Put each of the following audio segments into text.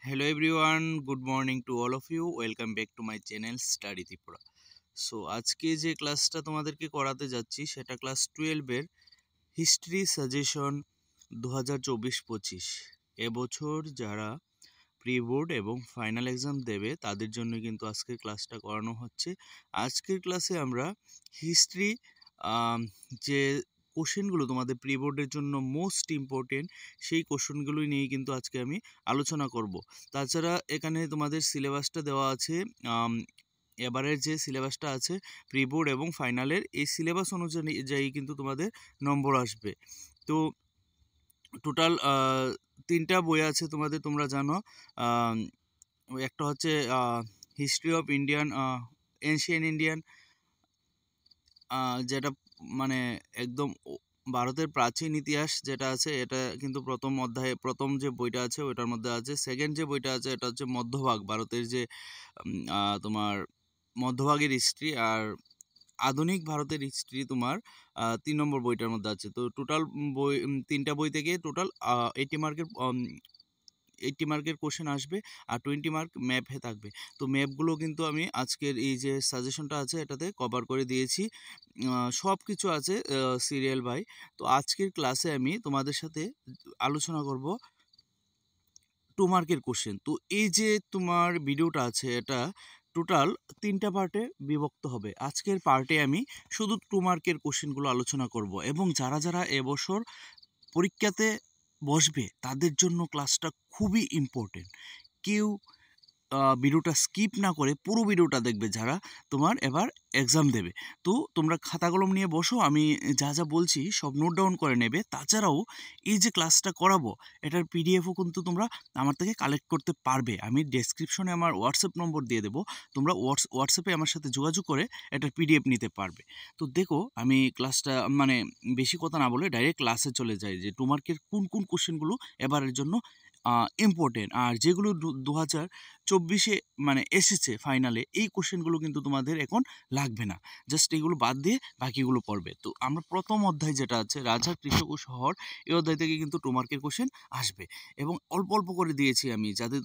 Hello everyone, good morning to all of you. Welcome back to my channel Study Tripura. So আজকে যে ক্লাসটা তোমাদেরকে করাতে যাচ্ছি সেটা ক্লাস 12 এর হিস্ট্রি সাজেশন 2024-25 এবছর যারা প্রি বোর্ড এবং ফাইনাল এক্সাম দেবে তাদের জন্য কিন্তু আজকের ক্লাসটা করানো হচ্ছে। আজকের ক্লাসে আমরা হিস্ট্রি যে কোশ্চেনগুলো তোমাদের প্রি বোর্ডের জন্য মোস্ট ইম্পর্টেন্ট সেই কোশ্চেনগুলোই নিয়ে কিন্তু আজকে আমি আলোচনা করব। তাছাড়া এখানে তোমাদের সিলেবাসটা দেওয়া আছে, এবারের যে সিলেবাসটা আছে প্রি বোর্ড এবং ফাইনালের এই সিলেবাস অনুযায়ী কিন্তু তোমাদের নম্বর আসবে। তো টোটাল 3টা বই আছে তোমাদের, তোমরা জানো। একটা হচ্ছে history of Indian ancient Indian, যেটা মানে একদম ভারতের প্রাচীন ইতিহাস যেটা আছে এটা কিন্তু প্রথম অধ্যায়ে প্রথম যে বইটা আছে ওটার মধ্যে আছে। সেকেন্ড যে বইটা আছে এটা হচ্ছে মধ্যভাগ, ভারতের যে তোমার মধ্যভাগের হিস্ট্রি, আর আধুনিক ভারতের হিস্ট্রি তোমার 3 নম্বর বইটার মধ্যে আছে। তো টোটাল বই 3টা বই থেকে টোটাল 80 মার্কের কোশ্চেন আসবে আর 20 মার্ক ম্যাপে থাকবে। তো ম্যাপগুলো কিন্তু আমি আজকের এই যে সাজেশনটা আছে এটাতে কভার করে দিয়েছি, সব কিছু আছে সিরিয়াল বাই। তো আজকের ক্লাসে আমি তোমাদের সাথে আলোচনা করব 2 মার্কের কোশ্চেন। তো এই যে তোমার ভিডিওটা আছে এটা টোটাল 3টা পার্টে বিভক্ত হবে। আজকের পার্টে আমি শুধু 2 মার্কের কোশ্চেনগুলো আলোচনা করব এবং যারা যারা এবছর পরীক্ষাতে বসবে তাদের জন্য ক্লাসটা খুবই ইম্পর্টেন্ট। কেউ ভিডিওটা স্কিপ না করে পুরো ভিডিওটা দেখবে যারা তোমার এবার এক্সাম দেবে। তো তোমরা খাতা কলম নিয়ে বসো, আমি যা যা বলছি সব নোট ডাউন করে নেবে। তাছাড়াও এই যে ক্লাসটা করাবো এটার পিডিএফও কিন্তু তোমরা আমার থেকে কালেক্ট করতে পারবে। আমি ডেসক্রিপশনে আমার হোয়াটসঅ্যাপ নম্বর দিয়ে দেবো, তোমরা হোয়াটসঅ্যাপে আমার সাথে যোগাযোগ করে এটার পিডিএফ নিতে পারবে। তো দেখো আমি ক্লাসটা মানে বেশি কথা না বলে ডাইরেক্ট ক্লাসে চলে যাই যে 2 মার্কের কোন কোন কোশ্চেনগুলো এবারের জন্য ইম্পর্টেন্ট, আর যেগুলো 2024-এ মানে এসেছে ফাইনালে এই কোশ্চেনগুলো কিন্তু তোমাদের এখন লাগবে না, জাস্ট এগুলো বাদ দিয়ে বাকিগুলো পড়বে। তো আমরা প্রথম অধ্যায় যেটা আছে রাজা, কৃষক ও শহর, এই অধ্যায় থেকে কিন্তু 2 মার্কের কোশ্চেন আসবে এবং অল্প অল্প করে দিয়েছি আমি যাতে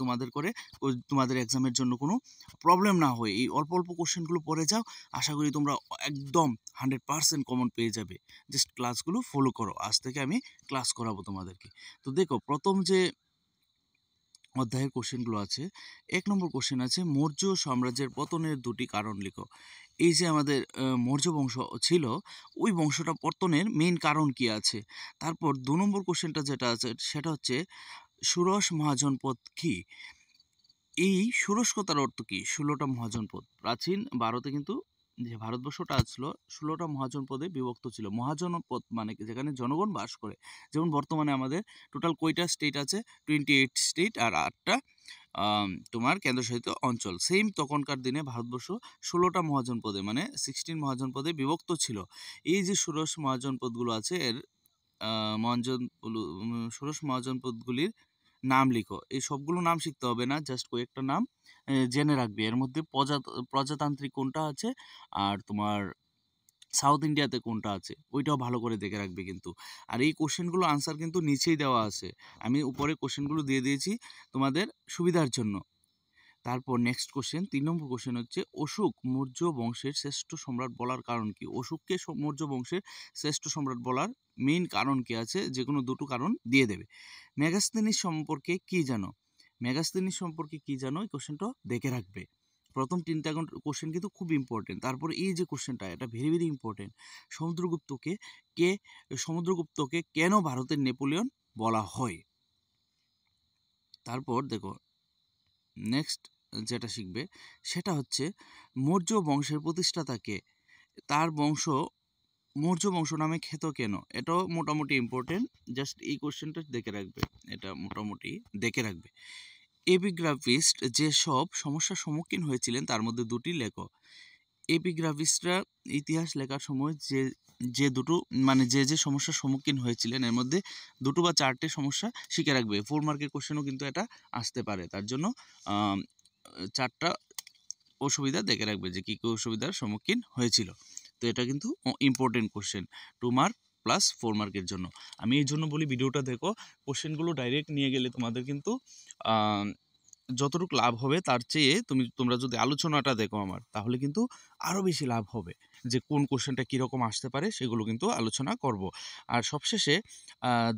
তোমাদের এক্সামের জন্য কোনো প্রবলেম না হয়। এই অল্প অল্প কোশ্চেনগুলো পড়ে যাও, আশা করি তোমরা একদম 100% কমন পেয়ে যাবে। জাস্ট ক্লাসগুলো ফলো করো, আজ থেকে আমি ক্লাস করাবো তোমাদেরকে। তো দেখো প্রথম যে অধ্যায়ের কোশ্চেনগুলো আছে, 1 নম্বর কোশ্চেন আছে মৌর্য সাম্রাজ্যের পতনের 2টি কারণ লিখো। এই যে আমাদের মৌর্য বংশ ছিল ওই বংশটা পতনের মেইন কারণ কি আছে। তারপর 2 নম্বর কোশ্চেনটা যেটা আছে সেটা হচ্ছে ষোড়শ মহাজনপদ কি। এই ষোড়শ কথার অর্থ কি? 16টা মহাজনপদ। প্রাচীন ভারতে কিন্তু যে ভারতবর্ষটা ছিল 16টা মহাজনপদে বিভক্ত ছিল। মহাজনপদ মানে কি? যেখানে জনগণ বাস করে। যেমন বর্তমানে আমাদের টোটাল কয়টা স্টেট আছে? 28 স্টেট আর 8টা তোমার কেন্দ্রশাসিত অঞ্চল। সেম তখনকার দিনে ভারতবর্ষ 16টা মহাজনপদে মানে 16 মহাজনপদে বিভক্ত ছিল। এই যে ষোড়শ মহাজনপদগুলো আছে এর ষোড়শ মহাজনপদগুলির নাম লিখো। এই সবগুলো নাম শিখতে হবে না, জাস্ট কয়েকটা নাম জেনে রাখবে। এর মধ্যে প্রজাতান্ত্রিক কোনটা আছে আর তোমার সাউথ ইন্ডিয়াতে কোনটা আছে ওইটাও ভালো করে দেখে রাখবে কিন্তু। আর এই কোশ্চেনগুলো আনসার কিন্তু নিচেই দেওয়া আছে, আমি উপরে কোশ্চেনগুলো দিয়ে দিয়েছি তোমাদের সুবিধার জন্য। তারপর নেক্সট কোশ্চেন 3 নম্বর কোশ্চেন হচ্ছে অশোক মৌর্য বংশের শ্রেষ্ঠ সম্রাট বলার কারণ কি। অশোককে মৌর্য বংশের শ্রেষ্ঠ সম্রাট বলার মেইন কারণ কি আছে, যে কোনো দুটো কারণ দিয়ে দেবে। মেগাস্তিনিস সম্পর্কে কি জানো। মেগাস্তিনিস সম্পর্কে কি জানো এই কোশ্চেনটা দেখে রাখবে। প্রথম 3টা কোশ্চেন কিন্তু খুব ইম্পর্টেন্ট। তারপর এই যে কোশ্চেনটা এটা ভেরি ভেরি ইম্পর্টেন্ট। সমুদ্রগুপ্তকে কেন ভারতের নেপোলিয়ন বলা হয়। তারপর দেখো নেক্সট যেটা শিখবে সেটা হচ্ছে মৌর্য বংশের প্রতিষ্ঠাতাকে, তার বংশ মৌর্য বংশ নামে খ্যাত কেন। এটাও মোটামুটি ইম্পর্টেন্ট, জাস্ট এই কোশ্চেনটা দেখে রাখবে, এটা মোটামুটি দেখে রাখবে। এপিগ্রাফিস্ট যে সব সমস্যার সম্মুখীন হয়েছিলেন তার মধ্যে 2টি লেখো। এপিগ্রাফিস্টরা ইতিহাস লেখার সময় যে দুটো মানে যে সমস্যার সম্মুখীন হয়েছিলেন এর মধ্যে 2টো বা 4টে সমস্যা শিখে রাখবে। 4 মার্কের কোশ্চেনও কিন্তু এটা আসতে পারে, তার জন্য 4টা অসুবিধা দেখে রাখবে যে কী কী অসুবিধার সম্মুখীন হয়েছিল। তো এটা কিন্তু ইম্পর্টেন্ট কোশ্চেন 2 মার্ক প্লাস 4 মার্কের জন্য। আমি এই জন্য বলি ভিডিওটা দেখো, কোশ্চেনগুলো ডাইরেক্ট নিয়ে গেলে তোমাদের কিন্তু যতটুকু লাভ হবে তার চেয়ে তোমরা যদি আলোচনাটা দেখো আমার, তাহলে কিন্তু আরও বেশি লাভ হবে। যে কোন কোশ্চেনটা কীরকম আসতে পারে সেগুলো কিন্তু আলোচনা করব। আর সবশেষে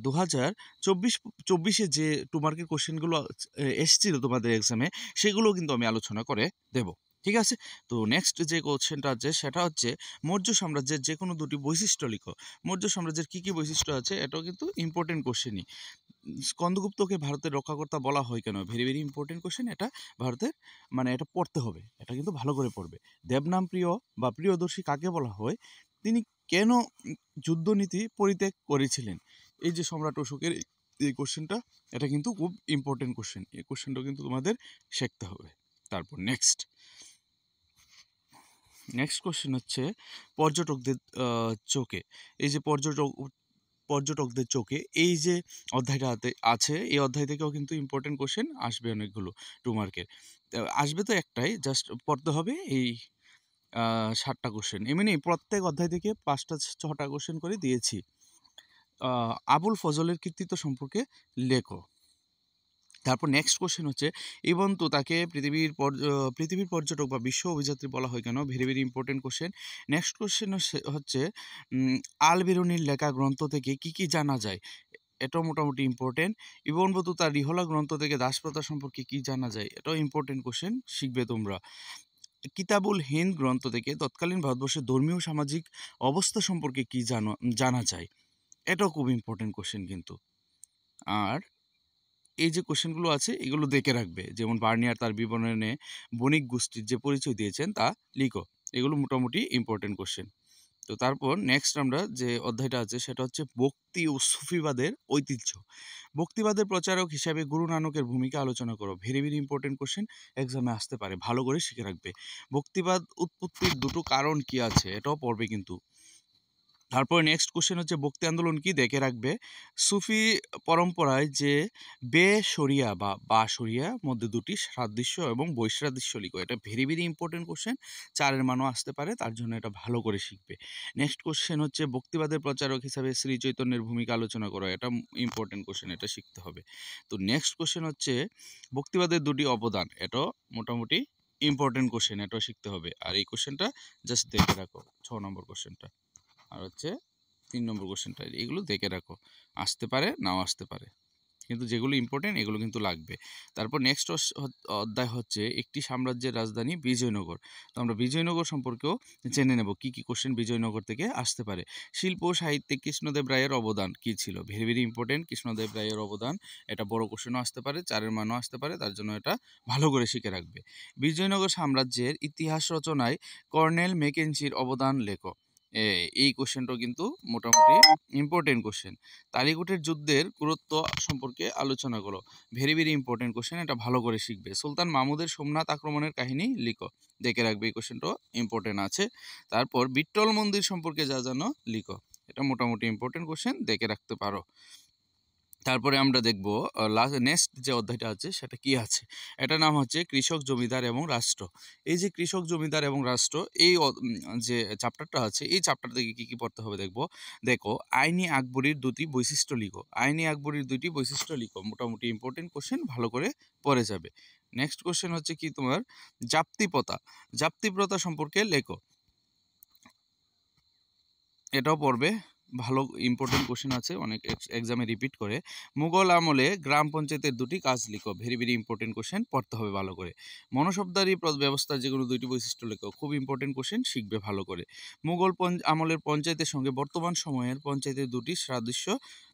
2024 যে 2 মার্কের কোশ্চেনগুলো এসছিল তোমাদের এক্সামে, সেগুলো কিন্তু আমি আলোচনা করে দেব। ঠিক আছে? তো নেক্সট যে কোশ্চেনটা আছে সেটা হচ্ছে মৌর্য সাম্রাজ্যের যে কোনো দুটি বৈশিষ্ট্য লিখো। মৌর্য সাম্রাজ্যের কী কী বৈশিষ্ট্য আছে, এটাও কিন্তু ইম্পর্টেন্ট কোশ্চেনই। স্কন্দগুপ্তকে ভারতের রক্ষাকর্তা বলা হয় কেন? ভেরি ভেরি ইম্পর্টেন্ট কোশ্চেন এটা। ভারতের মানে এটা পড়তে হবে, এটা কিন্তু ভালো করে পড়বে। দেবনাম প্রিয় বা প্রিয়দর্শী কাকে বলা হয়? তিনি কেন যুদ্ধনীতি পরিত্যাগ করেছিলেন? এই যে সম্রাট অশোকের এই কোশ্চেনটা, এটা কিন্তু খুব ইম্পর্টেন্ট কোশ্চেন। এই কোশ্চেনটাও কিন্তু তোমাদের শিখতে হবে। তারপর নেক্সট কোশ্চেন হচ্ছে পর্যটকদের চোখে, এই যে পর্যটকদের চোখে এই যে অধ্যায়টাতে আছে, এই অধ্যায় থেকেও কিন্তু ইম্পর্টেন্ট কোশ্চেন আসবে অনেকগুলো 2 মার্কের। আসবে তো একটাই, জাস্ট পড়তে হবে এই 7টা কোশ্চেন। এমনি প্রত্যেক অধ্যায় থেকে 5টা 6টা কোশ্চেন করে দিয়েছি। আবুল ফজলের কৃতিত্ব সম্পর্কে লেখো। তারপর নেক্সট কোশ্চেন হচ্ছে ইবন তাকে পৃথিবীর পর্যটক বা বিশ্ব অভিযাত্রী বলা হয় কেন? Very very important question. Next question হচ্ছে আল বেরুনির লেখা গ্রন্থ থেকে কি কি জানা যায়? এটাও মোটামুটি ইম্পর্টেন্ট। ইবন বতুতার রিহলা গ্রন্থ থেকে দাসপ্রথা সম্পর্কে কি জানা যায়? এটাও ইম্পর্টেন্ট কোশ্চেন, শিখবে তোমরা। কিতাবুল হিন্দ গ্রন্থ থেকে তৎকালীন ভারতবর্ষের ধর্মীয় সামাজিক অবস্থা সম্পর্কে কি জানা যায়? এটাও খুব ইম্পর্টেন্ট কোশ্চেন কিন্তু। আর এই যে কোশ্চেনগুলো আছে এগুলো দেখে রাখবে, যেমন বার্নিয়ার তার বিবরণে বণিক গোষ্ঠীর যে পরিচয় দিয়েছেন তা লিখো। এগুলো মোটামুটি ইম্পর্টেন্ট কোশ্চেন। তো তারপর নেক্সট আমরা যে অধ্যায়টা আছে সেটা হচ্ছে ভক্তি ও সুফিবাদের ঐতিহ্য। ভক্তিবাদের প্রচারক হিসাবে গুরু নানকের ভূমিকা আলোচনা করো। ভেরি ভেরি ইম্পর্টেন্ট কোশ্চেন, এক্সামে আসতে পারে, ভালো করে শিখে রাখবে। ভক্তিবাদ উৎপত্তির দুটো কারণ কি আছে, এটাও পড়বে কিন্তু। তারপরে নেক্সট কোশ্চেন হচ্ছে ভক্তি আন্দোলন কি, দেখে রাখবে। সুফি পরম্পরায় যে শরিয়া বা শরিয়া মধ্যে দুটি সাদৃশ্য এবং বৈসাদৃশ্য লিখো। এটা ভেরি ভেরি ইম্পর্টেন্ট কোশ্চেন, 4-এর মানও আসতে পারে, তার জন্য এটা ভালো করে শিখবে। নেক্সট কোশ্চেন হচ্ছে ভক্তিবাদের প্রচারক হিসাবে শ্রী চৈতন্যের ভূমিকা আলোচনা করো। এটা ইম্পর্টেন্ট কোশ্চেন, এটা শিখতে হবে। তো নেক্সট কোশ্চেন হচ্ছে ভক্তিবাদের দুটি অবদান। এটাও মোটামুটি ইম্পর্টেন্ট কোশ্চেন, এটাও শিখতে হবে। আর এই কোশ্চেনটা জাস্ট দেখে রাখো, 6 নম্বর কোশ্চেনটা। আর হচ্ছে 3 নম্বর কোশ্চেনটা, এগুলো দেখে রাখো, আসতে পারে নাও আসতে পারে, কিন্তু যেগুলো ইম্পর্টেন্ট এগুলো কিন্তু লাগবে। তারপর নেক্সট অধ্যায় হচ্ছে একটি সাম্রাজ্যের রাজধানী বিজয়নগর। তো আমরা বিজয়নগর সম্পর্কেও জেনে নেব কি কি কোশ্চেন বিজয়নগর থেকে আসতে পারে। শিল্প ও সাহিত্যে কৃষ্ণদেব রায়ের অবদান কি ছিল? ভেরি ভেরি ইম্পর্টেন্ট, কৃষ্ণদেব রায়ের অবদান। এটা বড় কোশ্চেনও আসতে পারে, 4-এর মানও আসতে পারে, তার জন্য এটা ভালো করে শিখে রাখবে। বিজয়নগর সাম্রাজ্যের ইতিহাস রচনায় কর্নেল ম্যাকেনজির অবদান লেখো। এই কোশ্চেনটাও কিন্তু মোটামুটি ইম্পর্টেন্ট কোশ্চেন। তালিকোটের যুদ্ধের গুরুত্ব সম্পর্কে আলোচনা করো। ভেরি ভেরি ইম্পর্টেন্ট কোশ্চেন, এটা ভালো করে শিখবে। সুলতান মাহমুদের সোমনাথ আক্রমণের কাহিনী লিখো, দেখে রাখবে, এই কোশ্চেনটাও ইম্পর্টেন্ট আছে। তারপর বিট্টল মন্দির সম্পর্কে যা জানো লিখো। এটা মোটামুটি ইম্পর্টেন্ট কোশ্চেন, দেখে রাখতে পারো। তারপরে আমরা দেখব নেক্সট যে অধ্যায়টা আছে সেটা কি আছে। এটার নাম হচ্ছে কৃষক, জমিদার এবং রাষ্ট্র। এই যে কৃষক, জমিদার এবং রাষ্ট্র, এই যে চ্যাপ্টারটা আছে, এই চ্যাপ্টার থেকে কি কি পড়তে হবে দেখো। আইনি আকবরীর দুটি বৈশিষ্ট্য লিখো। আইনি আকবরীর দুটি বৈশিষ্ট্য লিখো, মোটামুটি ইম্পর্টেন্ট কোশ্চেন, ভালো করে পড়ে যাবে। নেক্সট কোশ্চেন হচ্ছে কি তোমার জাপ্তিপ্রথা। জাপ্তিপ্রথা সম্পর্কে লেখো, এটাও পড়বে, ভালো ইম্পর্টেন্ট কোশ্চেন আছে, অনেক এক্সামে রিপিট করে। মুঘল আমলে গ্রাম পঞ্চায়েতের দুটি কাজ লিখো। ভেরি ভেরি ইম্পর্টেন্ট কোশ্চেন, পড়তে হবে ভালো করে। মনসবদারি ব্যবস্থার যেগুলো দুইটি বৈশিষ্ট্য লেখো, খুব ইম্পর্টেন্ট কোশ্চেন, শিখবে ভালো করে। মুঘল আমলের পঞ্চায়েতের সঙ্গে বর্তমান সময়ের পঞ্চায়েতের দুটি সাদৃশ্য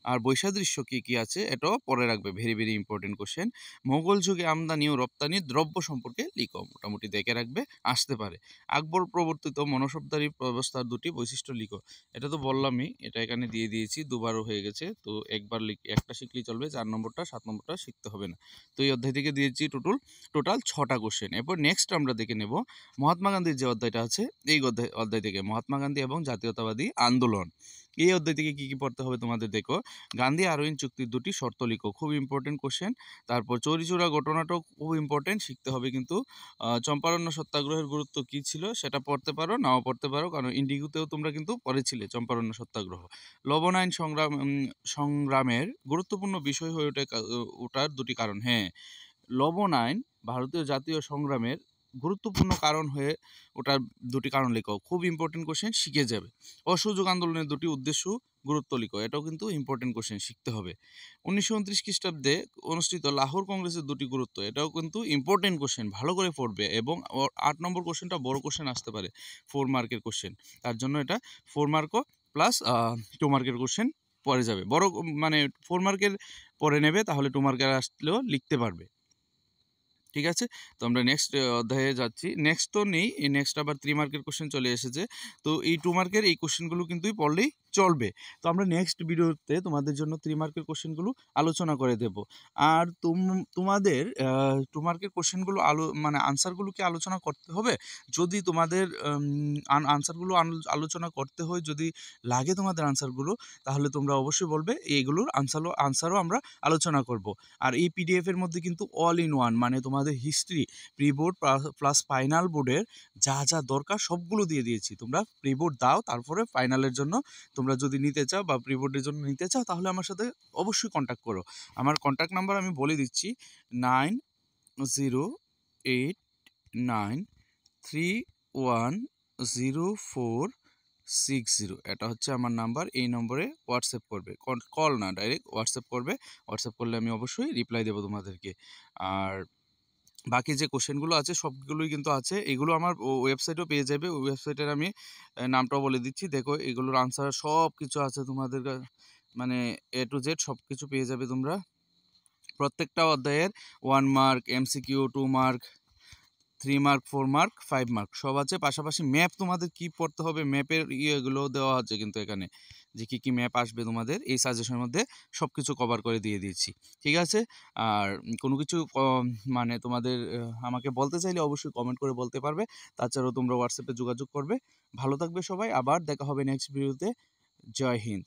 আর বৈসাদৃশ্য কী কী আছে এটাও পড়ে রাখবে। Very very important question. Mughal যুগে আমদানি ও রপ্তানি দ্রব্য সম্পর্কে লিখো, মোটামুটি দেখে রাখবে, আসতে পারে। আকবর প্রবর্তিত মনসবদারি ব্যবস্থার দুটি বৈশিষ্ট্য লিখো। এটা তো বললামই, এটা এখানে দিয়ে দিয়েছি, দুবারও হয়ে গেছে। তো একটা শিখলেই চলবে, 4 নম্বরটা 7 নম্বরটা শিখতে হবে না। তো এই অধ্যায় থেকে দিয়েছি টোটাল 6টা কোশ্চেন। এরপর নেক্সট আমরা দেখে নেব মহাত্মা গান্ধীর যে অধ্যায়টা আছে, এই অধ্যায় থেকে মহাত্মা গান্ধী এবং জাতীয়তাবাদী আন্দোলন। এই অধ্যায় থেকে কি কি পড়তে হবে তোমাদের দেখো। গান্ধী আরোইন চুক্তির দুটি শর্ত লিখো, খুব ইম্পর্টেন্ট কোশ্চেন। তারপর চৌরিচৌরা ঘটনাটাও খুব ইম্পর্টেন্ট, শিখতে হবে কিন্তু। চম্পারণ্য সত্যাগ্রহের গুরুত্ব কী ছিল সেটা পড়তে পারো, নাও পড়তে পারো, কারণ ইন্ডিগুতেও তোমরা কিন্তু পড়েছিলে চম্পারণ্য সত্যাগ্রহ। লবণ আইন সংগ্রামের গুরুত্বপূর্ণ বিষয় হয়ে ওঠার দুটি কারণ। হ্যাঁ, লবণ আইন ভারতীয় জাতীয় সংগ্রামের গুরুত্বপূর্ণ কারণ হয়ে ওটার দুটি কারণ লেখো। খুব ইম্পর্টেন্ট কোশ্চেন, শিখে যাবে। অসহযোগ আন্দোলনের দুটি উদ্দেশ্য, গুরুত্ব লিখো। এটাও কিন্তু ইম্পর্টেন্ট কোশ্চেন, শিখতে হবে। 1929 খ্রিস্টাব্দে অনুষ্ঠিত লাহোর কংগ্রেসের দুটি গুরুত্ব, এটাও কিন্তু ইম্পর্টেন্ট কোশ্চেন, ভালো করে পড়বে। এবং 8 নম্বর কোশ্চেনটা বড় কোশ্চেন আসতে পারে, 4 মার্কের কোশ্চেন, তার জন্য এটা 4 মার্কও প্লাস 2 মার্কের কোশ্চেন পরে যাবে। বড় মানে 4 মার্কের পরে নেবে, তাহলে 2 মার্কের আসলেও লিখতে পারবে। ঠিক আছে, তো আমরা নেক্সট অধ্যায়ে যাচ্ছি। নেক্সট তো নেই, এই নেক্সট আবার 3 মার্কের কোশ্চেন চলে এসেছে। তো এই 2 মার্কের এই কোশ্চেনগুলো কিন্তু পড়লেই চলবে। তো আমরা নেক্সট ভিডিওতে তোমাদের জন্য 3 মার্কের কোশ্চেনগুলো আলোচনা করে দেব। আর তোমাদের 2 মার্কের কোশ্চেনগুলো মানে আনসারগুলো কি আলোচনা করতে হবে? যদি তোমাদের আনসারগুলো আলোচনা করতে হয়, যদি লাগে তোমাদের আনসারগুলো, তাহলে তোমরা অবশ্যই বলবে, এইগুলোর আনসারও আমরা আলোচনা করব। আর এই পিডিএফ এর মধ্যে কিন্তু অল ইন ওয়ান, মানে তোমাদের history, pre board plus final বোর্ডের যা যা দরকার সবগুলো দিয়ে দিয়েছি। তোমরা প্রি বোর্ড দাও, তারপরে ফাইনালের জন্য তোমরা যদি নিতে চাও বা প্রি বোর্ডের জন্য নিতে চাও, তাহলে আমার সাথে অবশ্যই কন্ট্যাক্ট করো। আমার কন্ট্যাক্ট নাম্বার আমি বলে দিচ্ছি, 9089310460। এটা হচ্ছে আমার নাম্বার। এই নম্বরে হোয়াটসঅ্যাপ করবে, কল না, ডাইরেক্ট হোয়াটসঅ্যাপ করবে। হোয়াটসঅ্যাপ করলে আমি অবশ্যই রিপ্লাই দেবো তোমাদেরকে। আর বাকি যে কোশ্চেনগুলো আছে সবগুলোই কিন্তু আছে, এগুলো আমার ওয়েবসাইটেও পেয়ে যাবে। ওই ওয়েবসাইটের আমি নামটাও বলে দিচ্ছি, দেখো এগুলোর আনসার সব কিছু আছে তোমাদের মানে A to Z সব কিছু পেয়ে যাবে তোমরা। প্রত্যেকটা অধ্যায়ের 1 mark, MCQ, 2 mark, 3 mark, 4 mark, 5 mark সব আছে। পাশাপাশি ম্যাপ তোমাদের কি পড়তে হবে, ম্যাপের ইয়েগুলো দেওয়া আছে কিন্তু এখানে, যে কী কী ম্যাপ আসবে তোমাদের এই সাজেশনের মধ্যে সব কিছু কভার করে দিয়ে দিয়েছি। ঠিক আছে, আর কোনো কিছু মানে তোমাদের আমাকে বলতে চাইলে অবশ্যই কমেন্ট করে বলতে পারবে। তাছাড়াও তোমরা হোয়াটসঅ্যাপে যোগাযোগ করবে। ভালো থাকবে সবাই, আবার দেখা হবে নেক্সট ভিডিওতে। জয় হিন্দ।